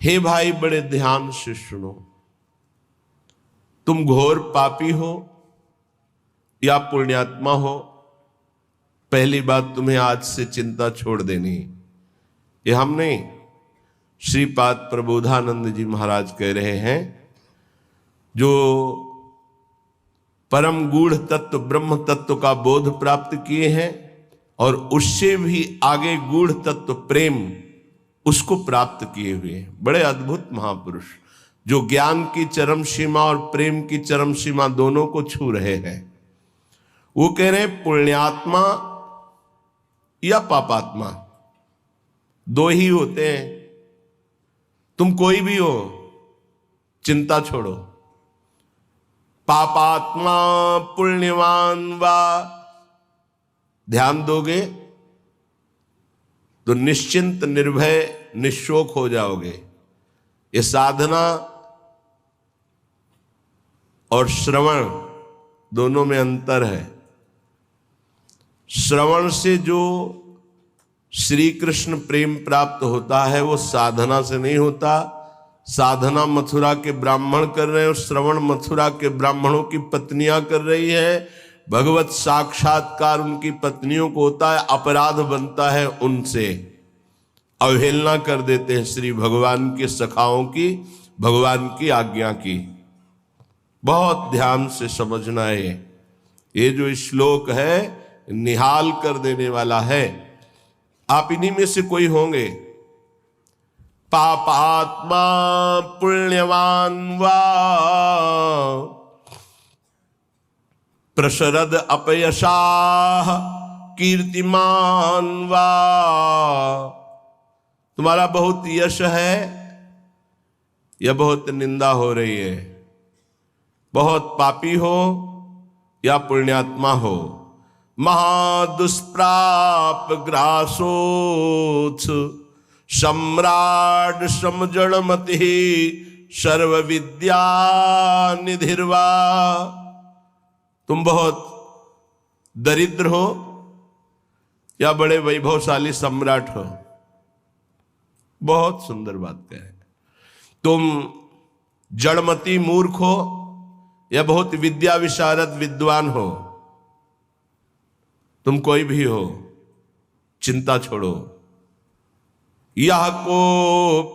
हे भाई बड़े ध्यान से सुनो, तुम घोर पापी हो या पुण्यात्मा हो, पहली बात तुम्हें आज से चिंता छोड़ देनी। ये हम नहीं, श्रीपाद प्रबोधानंद जी महाराज कह रहे हैं। जो परम गूढ़ तत्व ब्रह्म तत्व का बोध प्राप्त किए हैं और उससे भी आगे गूढ़ तत्व प्रेम उसको प्राप्त किए हुए हैं, बड़े अद्भुत महापुरुष जो ज्ञान की चरम सीमा और प्रेम की चरम सीमा दोनों को छू रहे हैं। वो कह रहे हैं पुण्यात्मा या पापात्मा दो ही होते हैं। तुम कोई भी हो, चिंता छोड़ो। पापात्मा पुण्यवान वा, ध्यान दोगे तो निश्चिंत निर्भय निशोक हो जाओगे। ये साधना और श्रवण दोनों में अंतर है। श्रवण से जो श्री कृष्ण प्रेम प्राप्त होता है वो साधना से नहीं होता। साधना मथुरा के ब्राह्मण कर रहे हैं और श्रवण मथुरा के ब्राह्मणों की पत्नियां कर रही है। भगवत साक्षात्कार उनकी पत्नियों को होता है, अपराध बनता है उनसे, अवहेलना कर देते हैं श्री भगवान के सखाओं की, भगवान की आज्ञा की। बहुत ध्यान से समझना है। ये जो श्लोक है निहाल कर देने वाला है। आप इन्हीं में से कोई होंगे। पापात्मा पुण्यवान वा प्रशरद अपयशाह कीर्तिमान वा, तुम्हारा बहुत यश है या बहुत निंदा हो रही है, बहुत पापी हो या पुण्यात्मा हो। महादुष्प्राप ग्रासोत्स सम्राट समजड़मति सर्व विद्या निधिर्वा, तुम बहुत दरिद्र हो या बड़े वैभवशाली सम्राट हो। बहुत सुंदर बात कहे। तुम जड़मती मूर्ख हो या बहुत विद्या विशारद विद्वान हो। तुम कोई भी हो, चिंता छोड़ो। यह को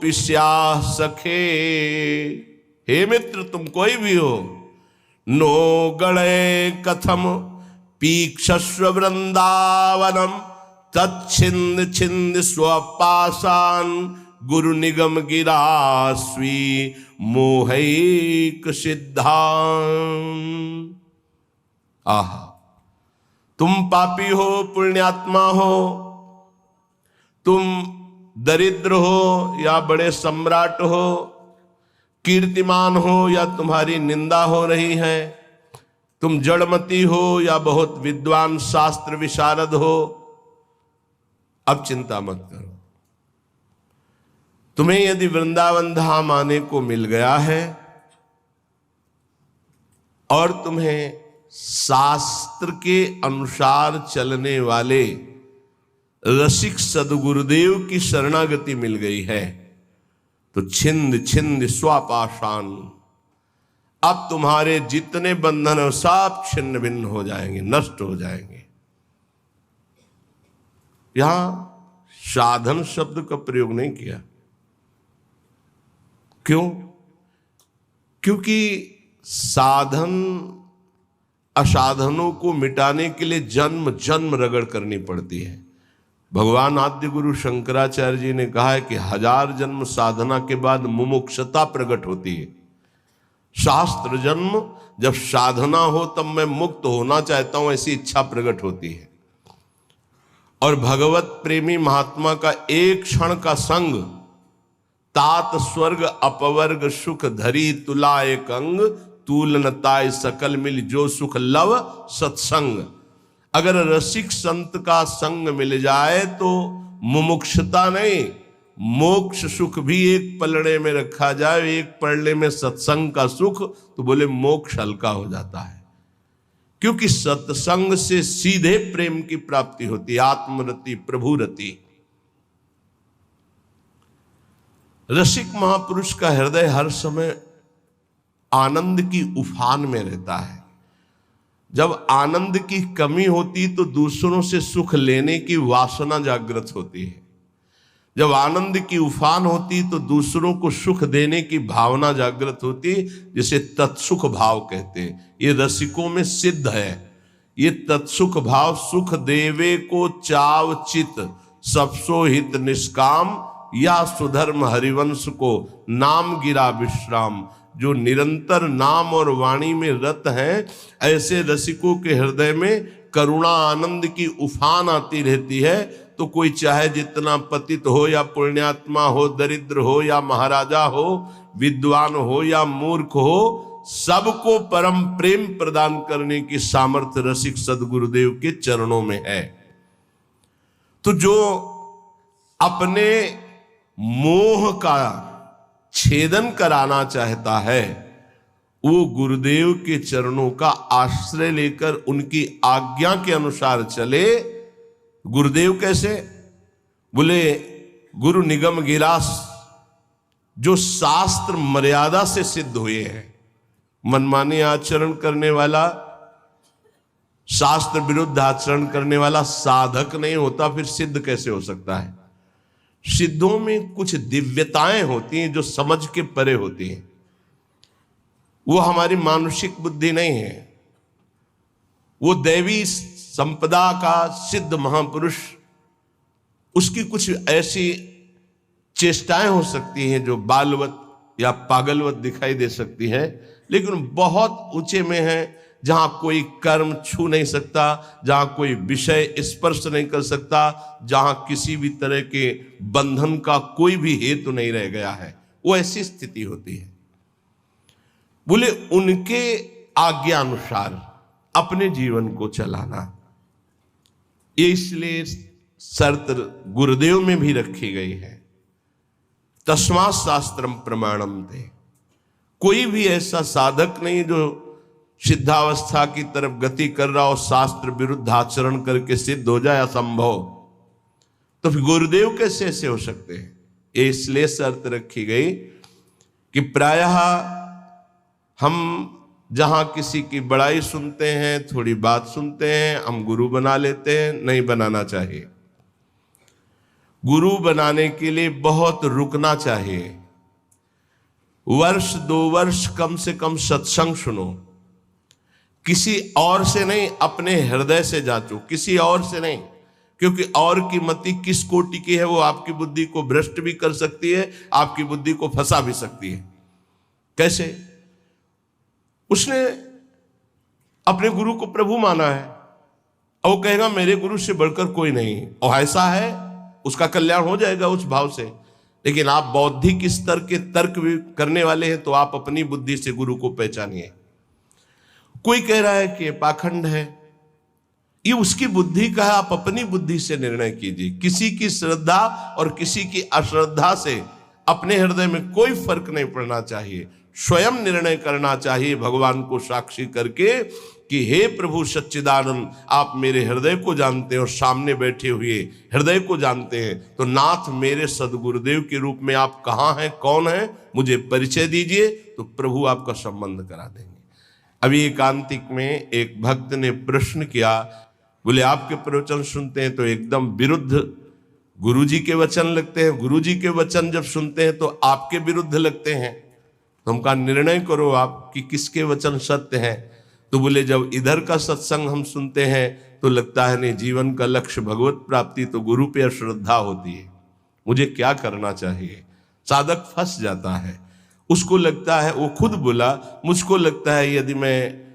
पिस्या सखे, हे मित्र तुम कोई भी हो। नो गणे कथम पीक्षस्व वृंदावनम तच्छिंद छिंद स्वपासान गुरु निगम गिरास्वी मोहैक सिद्धान। आहा, तुम पापी हो पुण्यात्मा हो, तुम दरिद्र हो या बड़े सम्राट हो, कीर्तिमान हो या तुम्हारी निंदा हो रही है, तुम जड़मती हो या बहुत विद्वान शास्त्र विशारद हो। अब चिंता मत करो। तुम्हें यदि वृंदावन धाम आने को मिल गया है और तुम्हें शास्त्र के अनुसार चलने वाले रसिक सदगुरुदेव की शरणागति मिल गई है, तो छिंद छिंद स्वापाशान, अब तुम्हारे जितने बंधन हैं सब छिन्न भिन्न हो जाएंगे, नष्ट हो जाएंगे। यहां साधन शब्द का प्रयोग नहीं किया। क्यों? क्योंकि साधन असाधनों को मिटाने के लिए जन्म जन्म रगड़ करनी पड़ती है। भगवान आद्य गुरु शंकराचार्य जी ने कहा है कि 1000 जन्म साधना के बाद मुमुक्षता प्रकट होती है। शास्त्र जन्म जब साधना हो तब मैं मुक्त होना चाहता हूं ऐसी इच्छा प्रकट होती है। और भगवत प्रेमी महात्मा का एक क्षण का संग तात स्वर्ग अपवर्ग सुख धरी तुला एक अंग तूलनताय सकल मिल जो सुख लव सत्संग। अगर रसिक संत का संग मिल जाए तो मुमुक्षता नहीं, मोक्ष सुख भी एक पलड़े में रखा जाए, एक पलड़े में सत्संग का सुख, तो बोले मोक्ष हल्का हो जाता है। क्योंकि सत्संग से सीधे प्रेम की प्राप्ति होती है, आत्मरति प्रभुरति। रसिक महापुरुष का हृदय हर समय आनंद की उफान में रहता है। जब आनंद की कमी होती तो दूसरों से सुख लेने की वासना जागृत होती है। जब आनंद की उफान होती तो दूसरों को सुख देने की भावना जागृत होती, जिसे तत्सुख भाव कहते हैं। ये रसिकों में सिद्ध है। ये तत्सुख भाव, सुख देवे को चाव चित, सबसो हित निष्काम, या सुधर्म हरिवंश को नाम गिरा विश्राम। जो निरंतर नाम और वाणी में रत हैं, ऐसे रसिकों के हृदय में करुणा आनंद की उफान आती रहती है। तो कोई चाहे जितना पतित हो या पुण्यात्मा हो, दरिद्र हो या महाराजा हो, विद्वान हो या मूर्ख हो, सबको परम प्रेम प्रदान करने की सामर्थ्य रसिक सदगुरुदेव के चरणों में है। तो जो अपने मोह का छेदन कराना चाहता है, वो गुरुदेव के चरणों का आश्रय लेकर उनकी आज्ञा के अनुसार चले। गुरुदेव कैसे? बोले गुरु निगम गिरास, जो शास्त्र मर्यादा से सिद्ध हुए हैं। मनमानी आचरण करने वाला, शास्त्र विरुद्ध आचरण करने वाला साधक नहीं होता, फिर सिद्ध कैसे हो सकता है? सिद्धों में कुछ दिव्यताएं होती हैं जो समझ के परे होती हैं। वो हमारी मानुषिक बुद्धि नहीं है। वो दैवी संपदा का सिद्ध महापुरुष, उसकी कुछ ऐसी चेष्टाएं हो सकती हैं जो बालवत या पागलवत दिखाई दे सकती है, लेकिन बहुत ऊंचे में है, जहां कोई कर्म छू नहीं सकता, जहां कोई विषय स्पर्श नहीं कर सकता, जहां किसी भी तरह के बंधन का कोई भी हेतु नहीं रह गया है, वो ऐसी स्थिति होती है। बोले उनके आज्ञा अनुसार अपने जीवन को चलाना, ये इसलिए शर्त गुरुदेव में भी रखी गई है। तस्मात् शास्त्रम प्रमाणम थे। कोई भी ऐसा साधक नहीं जो सिद्धावस्था की तरफ गति कर रहा हो, शास्त्र विरुद्ध आचरण करके सिद्ध हो जाए, असंभव। तो फिर गुरुदेव कैसे ऐसे हो सकते हैं? ये इसलिए शर्त रखी गई कि प्रायः हम जहां किसी की बड़ाई सुनते हैं, थोड़ी बात सुनते हैं, हम गुरु बना लेते हैं। नहीं बनाना चाहिए। गुरु बनाने के लिए बहुत रुकना चाहिए। वर्ष 2 वर्ष कम से कम सत्संग सुनो। किसी और से नहीं, अपने हृदय से जांचो, किसी और से नहीं। क्योंकि और की मति किस कोटि की है, वो आपकी बुद्धि को भ्रष्ट भी कर सकती है, आपकी बुद्धि को फंसा भी सकती है। कैसे? उसने अपने गुरु को प्रभु माना है और वो कहेगा मेरे गुरु से बढ़कर कोई नहीं, और ऐसा है, उसका कल्याण हो जाएगा उस भाव से। लेकिन आप बौद्धिक स्तर के तर्क भी करने वाले हैं, तो आप अपनी बुद्धि से गुरु को पहचानिए। कोई कह रहा है कि ये पाखंड है, ये उसकी बुद्धि का है, आप अपनी बुद्धि से निर्णय कीजिए। किसी की श्रद्धा और किसी की अश्रद्धा से अपने हृदय में कोई फर्क नहीं पड़ना चाहिए। स्वयं निर्णय करना चाहिए भगवान को साक्षी करके कि हे प्रभु सच्चिदानंद, आप मेरे हृदय को जानते हैं और सामने बैठे हुए हृदय को जानते हैं, तो नाथ मेरे सदगुरुदेव के रूप में आप कहाँ हैं, कौन हैं, मुझे परिचय दीजिए, तो प्रभु आपका संबंध करा देंगे। अभी एकांतिक में एक भक्त ने प्रश्न किया, बोले आपके प्रवचन सुनते हैं तो एकदम विरुद्ध गुरुजी के वचन लगते हैं, गुरुजी के वचन जब सुनते हैं तो आपके विरुद्ध लगते हैं, तो हम कहा निर्णय करो आप कि किसके वचन सत्य हैं। तो बोले जब इधर का सत्संग हम सुनते हैं तो लगता है नहीं, जीवन का लक्ष्य भगवत प्राप्ति, तो गुरु पे अश्रद्धा होती है, मुझे क्या करना चाहिए। साधक फंस जाता है, उसको लगता है, वो खुद बोला, मुझको लगता है यदि मैं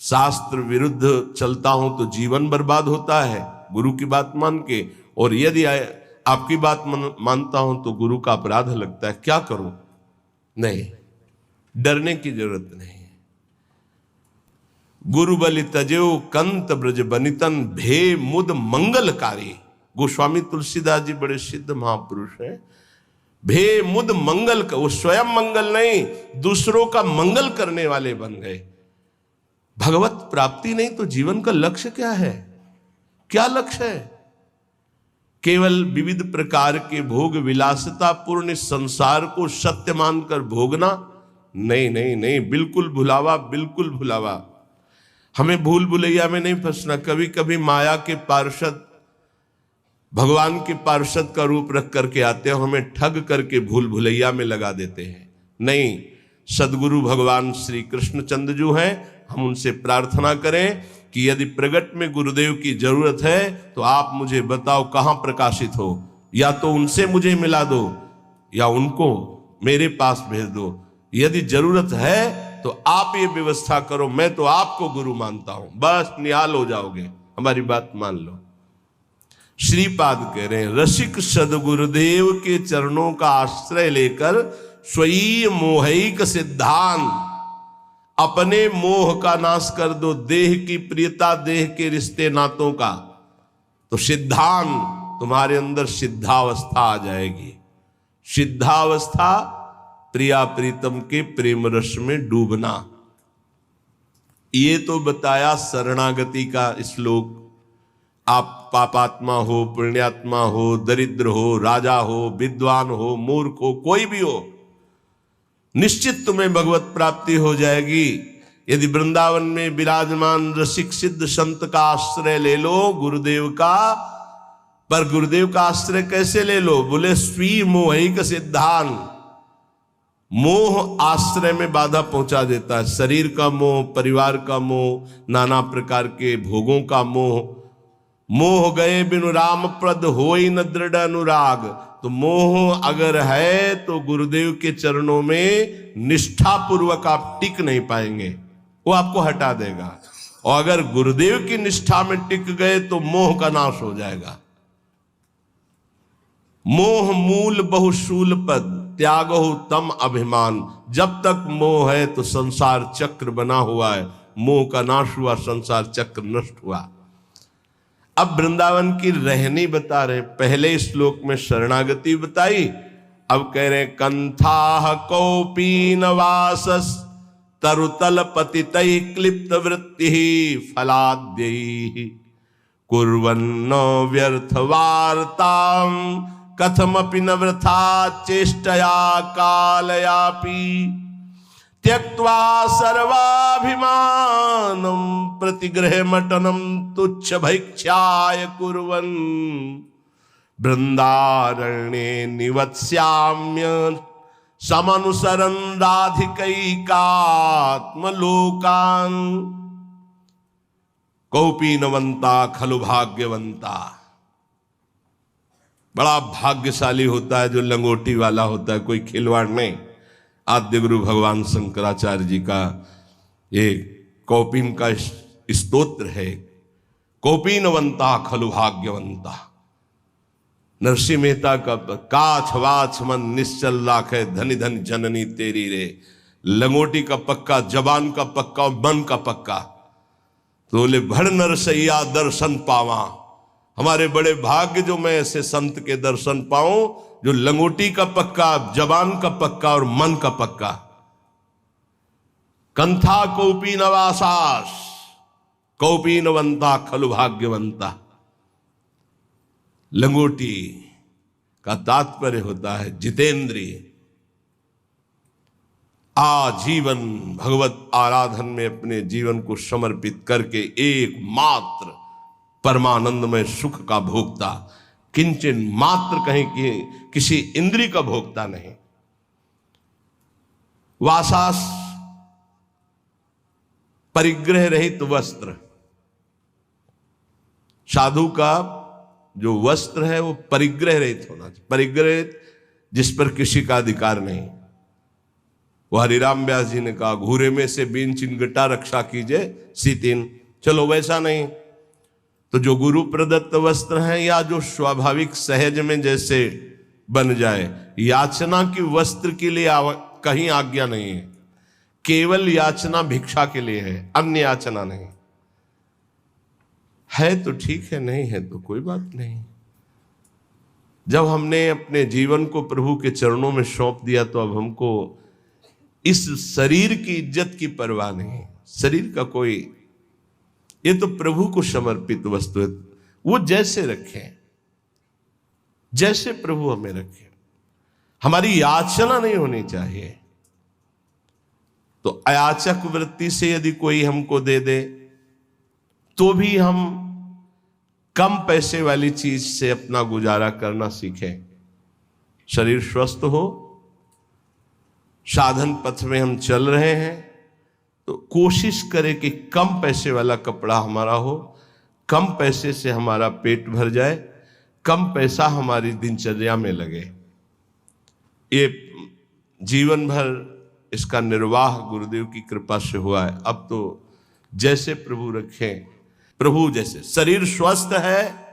शास्त्र विरुद्ध चलता हूं तो जीवन बर्बाद होता है गुरु की बात मान के, और यदि आपकी बात मानता हूं तो गुरु का अपराध लगता है, क्या करूं। नहीं, डरने की जरूरत नहीं। गुरु बलि तजेऊ कंत ब्रज बनितन भे मुद मंगलकारी। गोस्वामी तुलसीदास जी बड़े सिद्ध महापुरुष हैं। भे मुद मंगल का, वो स्वयं मंगल नहीं, दूसरों का मंगल करने वाले बन गए। भगवत प्राप्ति नहीं तो जीवन का लक्ष्य क्या है? क्या लक्ष्य है? केवल विविध प्रकार के भोग विलासिता पूर्ण इस संसार को सत्य मानकर भोगना, नहीं नहीं नहीं, बिल्कुल भुलावा, बिल्कुल भुलावा। हमें भूल भुलैया में नहीं फंसना। कभी कभी माया के पार्षद भगवान के पार्षद का रूप रख करके आते हैं, हमें ठग करके भूल भुलैया में लगा देते हैं। नहीं, सदगुरु भगवान श्री कृष्णचंद्र जो हैं, हम उनसे प्रार्थना करें कि यदि प्रगट में गुरुदेव की जरूरत है तो आप मुझे बताओ कहाँ प्रकाशित हो, या तो उनसे मुझे मिला दो या उनको मेरे पास भेज दो। यदि जरूरत है तो आप ये व्यवस्था करो, मैं तो आपको गुरु मानता हूं, बस निहाल हो जाओगे। हमारी बात मान लो। श्रीपाद कह रहे हैं, रसिक सदगुरुदेव के चरणों का आश्रय लेकर स्वयं मोहिक सिद्धांत, अपने मोह का नाश कर दो, देह की प्रियता, देह के रिश्ते नातों का, तो सिद्धांत तुम्हारे अंदर सिद्धावस्था आ जाएगी। सिद्धावस्था प्रिया प्रीतम के प्रेम रस में डूबना। ये तो बताया शरणागति का श्लोक। आप पापात्मा हो, पुण्यात्मा हो, दरिद्र हो, राजा हो, विद्वान हो, मूर्ख हो, कोई भी हो, निश्चित तुम्हें भगवत प्राप्ति हो जाएगी यदि वृंदावन में विराजमान रसिक सिद्ध संत का आश्रय ले लो, गुरुदेव का। पर गुरुदेव का आश्रय कैसे ले लो? बोले स्वी मोहिक सिद्धांत। मोह आश्रय में बाधा पहुंचा देता है। शरीर का मोह, परिवार का मोह, नाना प्रकार के भोगों का मोह। मोह गए बिनु राम प्रद होई न दृढ़ अनुराग। तो मोह अगर है तो गुरुदेव के चरणों में निष्ठा पूर्वक आप टिक नहीं पाएंगे, वो आपको हटा देगा। और अगर गुरुदेव की निष्ठा में टिक गए तो मोह का नाश हो जाएगा। मोह मूल बहुशूल पद, त्यागो तम अभिमान। जब तक मोह है तो संसार चक्र बना हुआ है। मोह का नाश हुआ, संसार चक्र नष्ट हुआ। अब वृंदावन की रहनी बता रहे। पहले श्लोक में शरणागति बताई, अब कह रहे कंथा कौपीन वासस तरुतल पतितै क्लिप्त वृत्ति फलाद्यै कुर्वन्न व्यर्थ वार्ताम कथमपि न वृथा चेष्टया कालयापि त्यक्त्वा सर्वाभिमानं प्रतिगृहमटनं तुच्छ भैक्षाय कुर्वन् बृन्दारण्ये निवत्स्याम्य समनुसरन् राधिकैकात्मलोकान्। कौपीनवंता खलु भाग्यवंता। बड़ा भाग्यशाली होता है जो लंगोटी वाला होता है, कोई खिलवाड़ नहीं। आद्य गुरु भगवान शंकराचार्य जी का ये कौपीन का स्तोत्र है, कौपीनवंता खलु भाग्यवंता। नरसिंह मेहता का काछ वाछ मन निश्चल लाखे धनी धन जननी तेरी रे। लंगोटी का पक्का, जबान का पक्का, मन का पक्का। तो बोले भड़ नरसैया दर्शन पावा। हमारे बड़े भाग्य जो मैं ऐसे संत के दर्शन पाऊं जो लंगोटी का पक्का, जबान का पक्का और मन का पक्का। कंथा कौपीन वासास कौपीनवंता खलु भाग्यवंता। लंगोटी का तात्पर्य होता है जितेंद्रिय। आजीवन भगवत आराधन में अपने जीवन को समर्पित करके एकमात्र परमानंदमय सुख का भोक्ता, किंचन मात्र कहीं कि किसी इंद्रिय का भोक्ता नहीं। वासास परिग्रह रहित वस्त्र। साधु का जो वस्त्र है वो परिग्रह रहित होना चाहिए। परिग्रह जिस पर किसी का अधिकार नहीं। वो हरिराम व्यास जी ने कहा घूरे में से बीन चिनगटा रक्षा कीजिए सीतिन। चलो वैसा नहीं तो जो गुरु प्रदत्त वस्त्र हैं या जो स्वाभाविक सहज में जैसे बन जाए। याचना की वस्त्र के लिए कहीं आज्ञा नहीं है। केवल याचना भिक्षा के लिए है, अन्य याचना नहीं है। तो ठीक है, नहीं है तो कोई बात नहीं। जब हमने अपने जीवन को प्रभु के चरणों में सौंप दिया तो अब हमको इस शरीर की इज्जत की परवाह नहीं। शरीर का कोई, ये तो प्रभु को समर्पित वस्तु है, वो जैसे रखें। जैसे प्रभु हमें रखे। हमारी याचना नहीं होनी चाहिए। तो अयाचक वृत्ति से यदि कोई हमको दे दे तो भी हम कम पैसे वाली चीज से अपना गुजारा करना सीखें। शरीर स्वस्थ हो, साधन पथ में हम चल रहे हैं, तो कोशिश करें कि कम पैसे वाला कपड़ा हमारा हो, कम पैसे से हमारा पेट भर जाए, कम पैसा हमारी दिनचर्या में लगे। ये जीवन भर इसका निर्वाह गुरुदेव की कृपा से हुआ है। अब तो जैसे प्रभु रखें, प्रभु जैसे। शरीर स्वस्थ है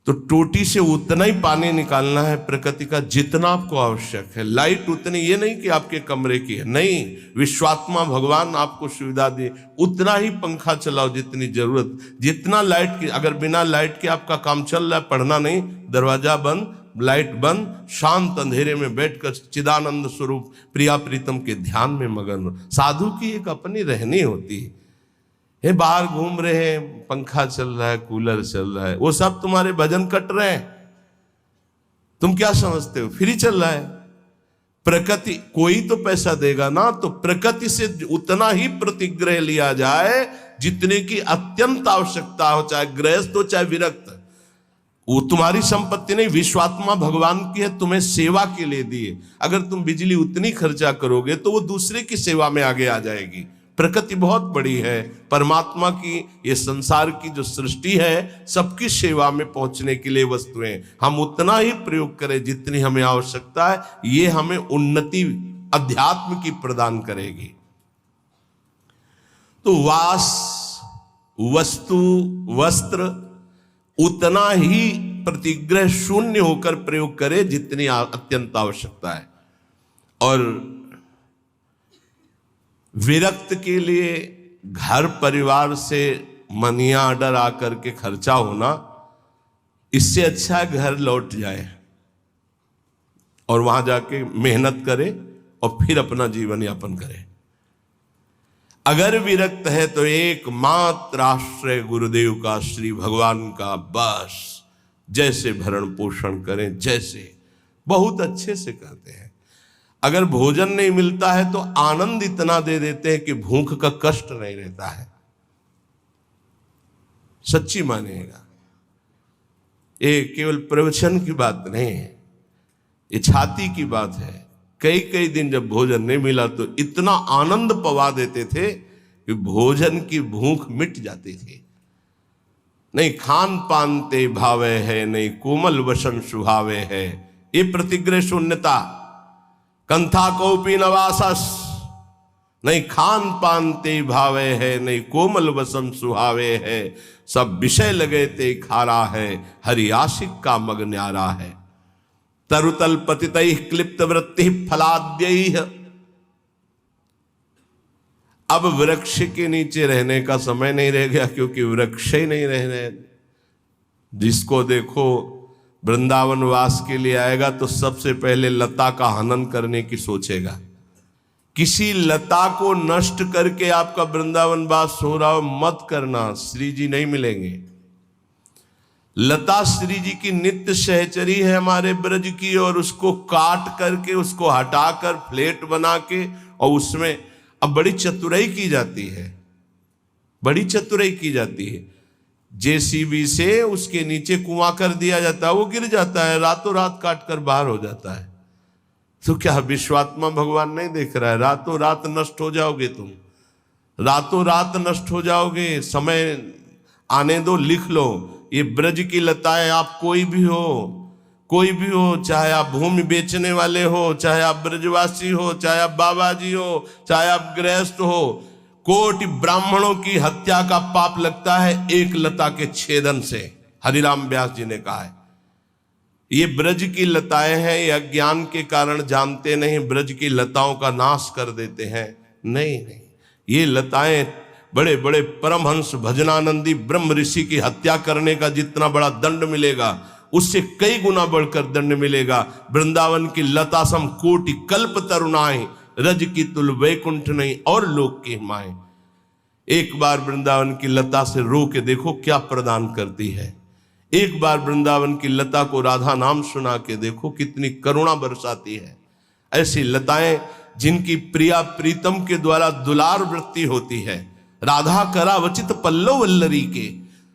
तो टोटी से उतना ही पानी निकालना है प्रकृति का जितना आपको आवश्यक है। लाइट उतनी, ये नहीं कि आपके कमरे की है, नहीं, विश्वात्मा भगवान आपको सुविधा दे उतना ही पंखा चलाओ जितनी जरूरत। जितना लाइट की, अगर बिना लाइट के आपका काम चल रहा है, पढ़ना नहीं, दरवाजा बंद, लाइट बंद, शांत अंधेरे में बैठकर चिदानंद स्वरूप प्रिया प्रीतम के ध्यान में मगन। साधु की एक अपनी रहनी होती है। बाहर घूम रहे हैं, पंखा चल रहा है, कूलर चल रहा है, वो सब तुम्हारे भजन कट रहे हैं, तुम क्या समझते हो, फ्री चल रहा है। प्रकृति, कोई तो पैसा देगा ना, तो प्रकृति से उतना ही प्रतिग्रह लिया जाए जितने की अत्यंत आवश्यकता हो, चाहे गृहस्थ हो चाहे विरक्त। वो तुम्हारी संपत्ति नहीं, विश्वात्मा भगवान की है, तुम्हें सेवा के लिए दिए। अगर तुम बिजली उतनी खर्चा करोगे तो वो दूसरे की सेवा में आगे आ जाएगी। प्रकृति बहुत बड़ी है, परमात्मा की ये संसार की जो सृष्टि है सबकी सेवा में पहुंचने के लिए वस्तुएं, हम उतना ही प्रयोग करें जितनी हमें आवश्यकता है। ये हमें उन्नति अध्यात्म की प्रदान करेगी। तो वास, वस्तु, वस्त्र उतना ही प्रतिग्रह शून्य होकर प्रयोग करे जितनी अत्यंत आवश्यकता है। और विरक्त के लिए घर परिवार से मनी ऑर्डर आकर के खर्चा होना, इससे अच्छा घर लौट जाए और वहां जाके मेहनत करे और फिर अपना जीवन यापन करे। अगर विरक्त है तो एकमात्र आश्रय गुरुदेव का, श्री भगवान का, बस जैसे भरण पोषण करें, जैसे बहुत अच्छे से करते हैं। अगर भोजन नहीं मिलता है तो आनंद इतना दे देते हैं कि भूख का कष्ट नहीं रहता है। सच्ची मानिएगा, ये केवल प्रवचन की बात नहीं है, ये छाती की बात है। कई कई दिन जब भोजन नहीं मिला तो इतना आनंद पवा देते थे कि भोजन की भूख मिट जाती थी। नहीं खान पान ते भावे है, नहीं कोमल वसन सुहावे है, ये प्रतिग्रह शून्यता। कंथा कोपी नवासस, नहीं खान पान ते भावे है, नहीं कोमल वसन सुहावे है, सब विषय लगे ते खारा है, हरि आशिक का मग न्यारा है। तरुतल पतितैः क्लिप्त वृत्ति फलाद्यैः। अब वृक्ष के नीचे रहने का समय नहीं रह गया, क्योंकि वृक्ष ही नहीं रह रहे। जिसको देखो वृंदावन वास के लिए आएगा तो सबसे पहले लता का हनन करने की सोचेगा। किसी लता को नष्ट करके आपका वृंदावन वास हो रहा हो मत करना, श्री जी नहीं मिलेंगे। लता श्री जी की नित्य सहचरी है हमारे ब्रज की, और उसको काट करके, उसको हटाकर फ्लेट बना के, और उसमें अब बड़ी चतुराई की जाती है, बड़ी चतुराई की जाती है। जेसीबी से उसके नीचे कुआं कर दिया जाता है, वो गिर जाता है, रातों रात काट कर बाहर हो जाता है। तो क्या विश्वात्मा भगवान नहीं देख रहा है? रातों रात नष्ट हो जाओगे तुम, रातों रात नष्ट हो जाओगे। समय आने दो, लिख लो। ये ब्रज की लताएं, आप कोई भी हो, कोई भी हो, चाहे आप भूमि बेचने वाले हो, चाहे आप ब्रजवासी हो, चाहे आप बाबा जी हो, चाहे आप गृहस्थ हो, कोटि ब्राह्मणों की हत्या का पाप लगता है एक लता के छेदन से। हरिराम व्यास जी ने कहा है ये ब्रज की लताएं हैं, ये अज्ञान के कारण जानते नहीं, ब्रज की लताओं का नाश कर देते हैं। नहीं नहीं, ये लताएं बड़े बड़े परमहंस भजनानंदी ब्रह्म ऋषि की हत्या करने का जितना बड़ा दंड मिलेगा, उससे कई गुना बढ़कर दंड मिलेगा। वृंदावन की लता सम कोटि कल्प तरुणाएं, रज की तुल वैकुंठ नहीं और लोक की माएं। एक बार वृंदावन की लता से रो के देखो क्या प्रदान करती है। एक बार वृंदावन की लता को राधा नाम सुना के देखो, कितनी करुणा बरसाती है। ऐसी लताएं जिनकी प्रिया प्रीतम के द्वारा दुलार वृत्ति होती है। राधा करावचित पल्लव वल्लरी के,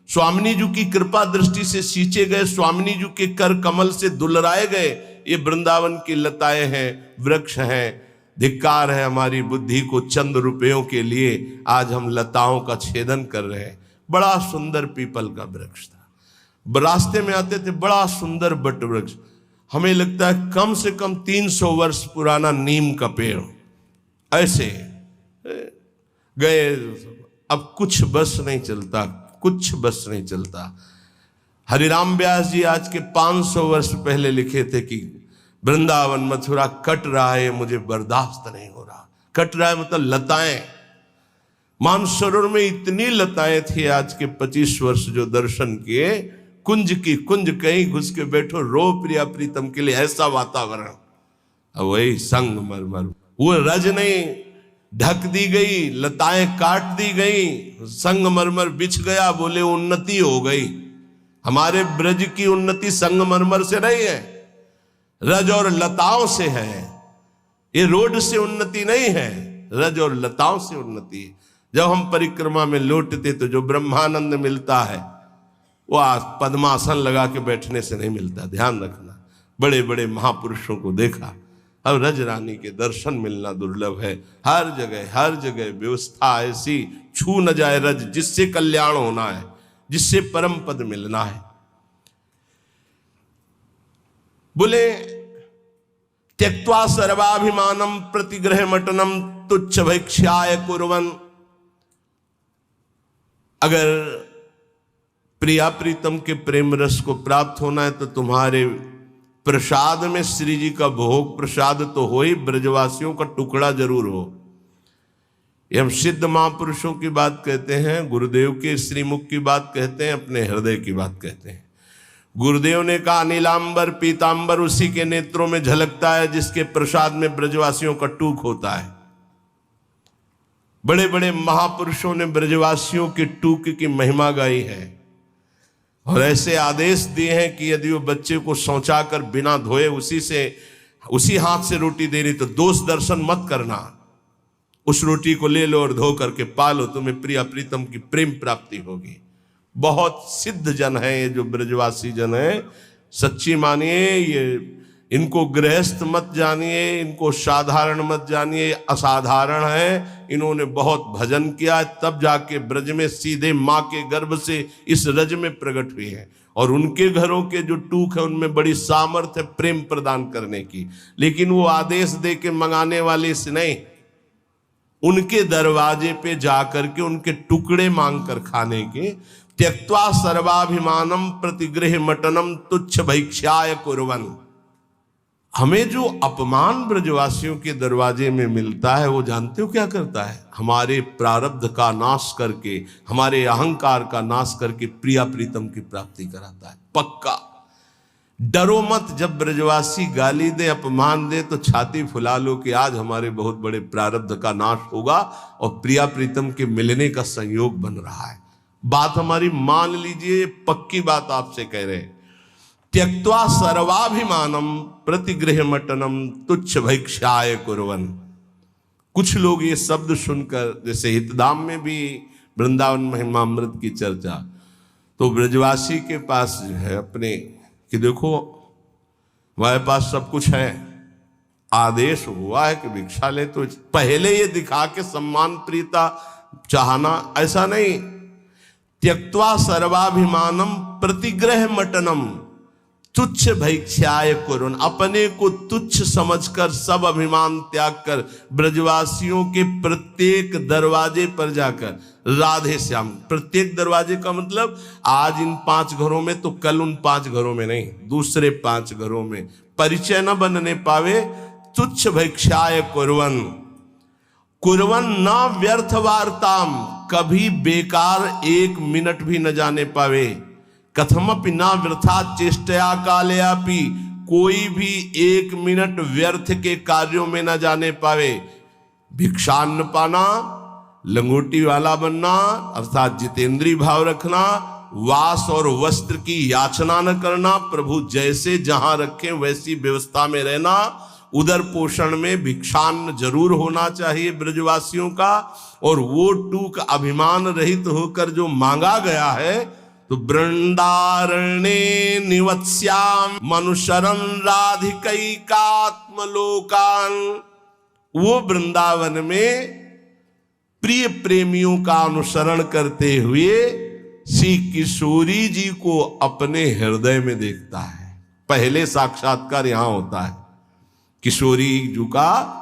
स्वामिनी जी की कृपा दृष्टि से सींचे गए, स्वामिनी जी के कर कमल से दुलराए गए ये वृंदावन की लताएं हैं, वृक्ष हैं। धिक्कार है हमारी बुद्धि को, चंद रुपयों के लिए आज हम लताओं का छेदन कर रहे हैं। बड़ा सुंदर पीपल का वृक्ष था, रास्ते में आते थे, बड़ा सुंदर बट वृक्ष, हमें लगता है कम से कम 300 वर्ष पुराना नीम का पेड़। ऐसे गए, अब कुछ बस नहीं चलता, कुछ बस नहीं चलता। हरिराम व्यास जी आज के 500 वर्ष पहले लिखे थे कि वृंदावन मथुरा कट रहा है, मुझे बर्दाश्त नहीं हो रहा। कट रहा है मतलब लताएं, मानसरोवर में इतनी लताएं थी। आज के 25 वर्ष जो दर्शन किए, कुंज की कुंज, कहीं घुस के बैठो, रो प्रिया प्रीतम के लिए, ऐसा वातावरण। अब वही संगमरमर, वो रज नहीं ढक दी गई, लताएं काट दी गई, संगमरमर बिछ गया, बोले उन्नति हो गई। हमारे ब्रज की उन्नति संगमरमर से नहीं है, रज और लताओं से है। ये रोड से उन्नति नहीं है, रज और लताओं से उन्नति है। जब हम परिक्रमा में लौटते तो जो ब्रह्मानंद मिलता है वो पद्मासन लगा के बैठने से नहीं मिलता, ध्यान रखना। बड़े बड़े महापुरुषों को देखा, अब रज रानी के दर्शन मिलना दुर्लभ है। हर जगह व्यवस्था ऐसी, छू न जाए रज, जिससे कल्याण होना है, जिससे परम पद मिलना है। बोले त्यक्त्वा सर्वाभिमानम प्रतिग्रह मटनम तुच्छ भैक्ष्याय कुर्वन्। अगर प्रिया प्रीतम के प्रेम रस को प्राप्त होना है तो तुम्हारे प्रसाद में श्री जी का भोग प्रसाद तो हो ही, ब्रजवासियों का टुकड़ा जरूर हो। ये हम सिद्ध महापुरुषों की बात कहते हैं, गुरुदेव के श्रीमुख की बात कहते हैं, अपने हृदय की बात कहते हैं। गुरुदेव ने कहा नीलांबर पीतांबर उसी के नेत्रों में झलकता है जिसके प्रसाद में ब्रजवासियों का टूक होता है। बड़े बड़े महापुरुषों ने ब्रजवासियों के टूक की महिमा गाई है और ऐसे आदेश दिए हैं कि यदि वो बच्चे को शौचा कर बिना धोए उसी हाथ से रोटी दे रही तो दोष दर्शन मत करना, उस रोटी को ले लो और धो करके पालो, तुम्हें प्रिया प्रीतम की प्रेम प्राप्ति होगी। बहुत सिद्ध जन है ये जो ब्रजवासी जन है, सच्ची मानिए, ये इनको गृहस्थ मत जानिए, इनको साधारण मत जानिए, असाधारण है। इन्होंने बहुत भजन किया तब जाके ब्रज में सीधे माँ के गर्भ से इस रज में प्रकट हुए हैं। और उनके घरों के जो टूक है उनमें बड़ी सामर्थ्य है प्रेम प्रदान करने की, लेकिन वो आदेश दे के मंगाने वाले से नहीं, उनके दरवाजे पे जाकर के उनके टुकड़े मांग कर खाने के। त्यक्त्वा सर्वाभिमानम प्रतिगृह मटनम तुच्छ भैक्ष्याय कुर्वन्। हमें जो अपमान ब्रजवासियों के दरवाजे में मिलता है वो जानते हो क्या करता है? हमारे प्रारब्ध का नाश करके, हमारे अहंकार का नाश करके प्रिया प्रीतम की प्राप्ति कराता है, पक्का। डरो मत, जब ब्रजवासी गाली दे, अपमान दे तो छाती फुला लो कि आज हमारे बहुत बड़े प्रारब्ध का नाश होगा और प्रिया प्रीतम के मिलने का संयोग बन रहा है। बात हमारी मान लीजिए, पक्की बात आपसे कह रहे हैं। त्यक्त्वा सर्वाभिमानम प्रतिगृह मटनम तुच्छ भैक्ष्याय कुर्वन्। कुछ लोग ये शब्द सुनकर, जैसे हितधाम में भी वृंदावन महिमामृत की चर्चा, तो ब्रजवासी के पास जो है अपने कि देखो हमारे पास सब कुछ है, आदेश हुआ है कि भिक्षा ले, तो पहले ये दिखा के सम्मान प्रीता चाहना, ऐसा नहीं। त्यक्त्वा सर्वाभिमानम प्रतिग्रह मटनम तुच्छ भैक्ष्याय कुर्वन्। अपने को तुच्छ समझकर, सब अभिमान त्याग कर ब्रजवासियों के प्रत्येक दरवाजे पर जाकर राधे श्याम, प्रत्येक दरवाजे का मतलब आज इन 5 घरों में तो कल उन 5 घरों में नहीं, दूसरे 5 घरों में परिचय न बनने पावे। तुच्छ भैक्ष्याय कुर्वन्। कुर्वन् न व्यर्थ वार्ताम, कभी बेकार 1 मिनट भी न जाने पावे। कथमपि न वृथा चेष्टया कालयापि, कोई भी 1 मिनट व्यर्थ के कार्यों में न जाने पावे। भिक्षान्न पाना, लंगोटी वाला बनना, अर्थात जितेंद्रीय भाव रखना, वास और वस्त्र की याचना न करना, प्रभु जैसे जहां रखें वैसी व्यवस्था में रहना, उदर पोषण में भिक्षान्न जरूर होना चाहिए ब्रजवासियों का, और वो टूक अभिमान रहित होकर जो मांगा गया है, तो वृंदारण्ये निवत्स्याम मनुशरन राधिकैकात्मलोकान, वो वृंदावन में प्रिय प्रेमियों का अनुसरण करते हुए श्री किशोरी जी को अपने हृदय में देखता है। पहले साक्षात्कार यहां होता है किशोरी जी का।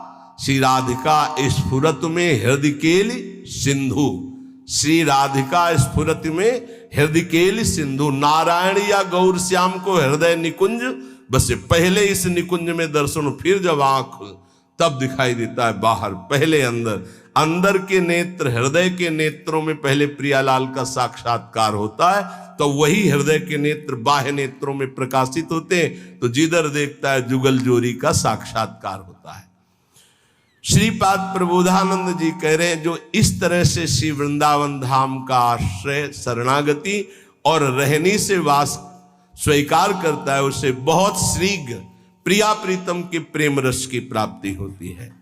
श्री राधिका स्फुरत में हृदय केल सिंधु, श्री राधिका स्फुरत में हृदय केल सिंधु। नारायण या गौर श्याम को हृदय निकुंज बसे, पहले इस निकुंज में दर्शन, फिर जब आंख तब दिखाई देता है बाहर, पहले अंदर। अंदर के नेत्र, हृदय के नेत्रों में पहले प्रियालाल का साक्षात्कार होता है, तो वही हृदय के नेत्र बाह्य नेत्रों में प्रकाशित होते हैं, तो जिधर देखता है जुगल जोरी का साक्षात्कार होता है। श्रीपाद प्रबोधानंद जी कह रहे हैं, जो इस तरह से श्री वृंदावन धाम का आश्रय, शरणागति और रहनी से वास स्वीकार करता है, उसे बहुत शीघ्र प्रिया प्रीतम के प्रेम रस की प्राप्ति होती है।